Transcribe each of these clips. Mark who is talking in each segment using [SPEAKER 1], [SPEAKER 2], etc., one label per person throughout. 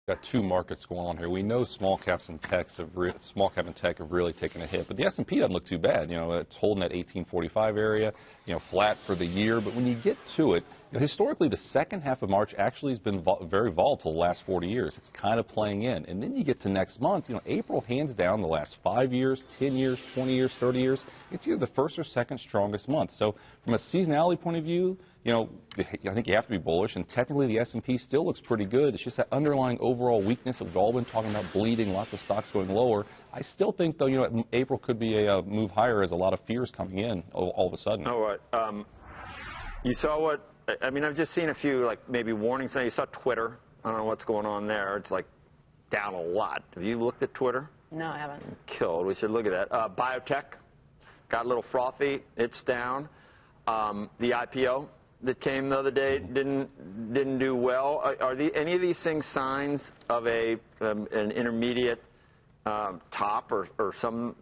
[SPEAKER 1] Got two markets going on here. We know small caps and techs have small cap and tech have really taken a hit, but the S&P doesn't look too bad. You know, it's holding that 1845 area, you know, flat for the year. But when you get to it, you know, historically the second half of March actually has been very volatile the last 40 years. It's kind of playing in, and then you get to next month. You know, April hands down the last 5 years, 10 years, 20 years, 30 years. It's either the first or second strongest month. So from a seasonality point of view, you know, I think you have to be bullish, and technically the S&P still looks pretty good. It's just that underlying overall weakness that we've all been talking about, bleeding, lots of stocks going lower. I still think, though, you know, April could be a move higher as a lot of fears coming in all of a sudden.
[SPEAKER 2] All right. You saw what, I mean, I've just seen a few, like, maybe warnings. You saw Twitter. I don't know what's going on there. It's, like, down a lot. Have you looked at Twitter?
[SPEAKER 3] No, I haven't.
[SPEAKER 2] Killed. We should look at that. Biotech got a little frothy. It's down. The IPO that came the other day didn't do well. Are any of these things signs of an intermediate top or some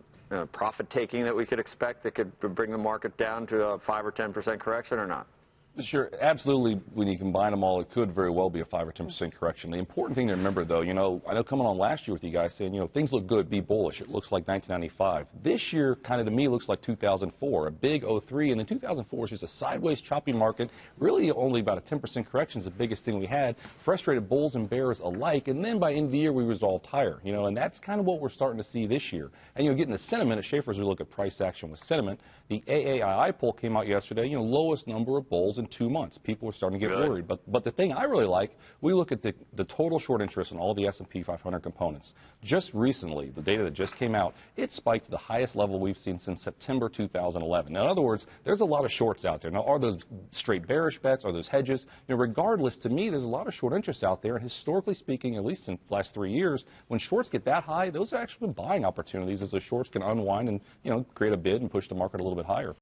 [SPEAKER 2] profit taking that we could expect that could bring the market down to a 5 or 10% correction or not?
[SPEAKER 1] Sure, absolutely. When you combine them all, it could very well be a 5 or 10% correction. The important thing to remember, though, you know, I know coming on last year with you guys saying, you know, things look good, be bullish. It looks like 1995. This year, kind of to me, looks like 2004, a big 03, and then 2004 was just a sideways, choppy market. Really, only about a 10% correction is the biggest thing we had. Frustrated bulls and bears alike, and then by end of the year, we resolved higher. You know, and that's kind of what we're starting to see this year. And you know, getting the sentiment at Schaefer's, we look at price action with sentiment. The AAII poll came out yesterday. You know, lowest number of bulls in 2 months. People are starting to get worried. But the thing I really like, we look at the total short interest in all the S&P 500 components. Just recently, the data that just came out, it spiked to the highest level we've seen since September 2011. Now, in other words, there's a lot of shorts out there. Now, are those straight bearish bets? Are those hedges? You know, regardless, to me, there's a lot of short interest out there. And historically speaking, at least in the last 3 years, when shorts get that high, those are actually been buying opportunities as the shorts can unwind and, you know, create a bid and push the market a little bit higher.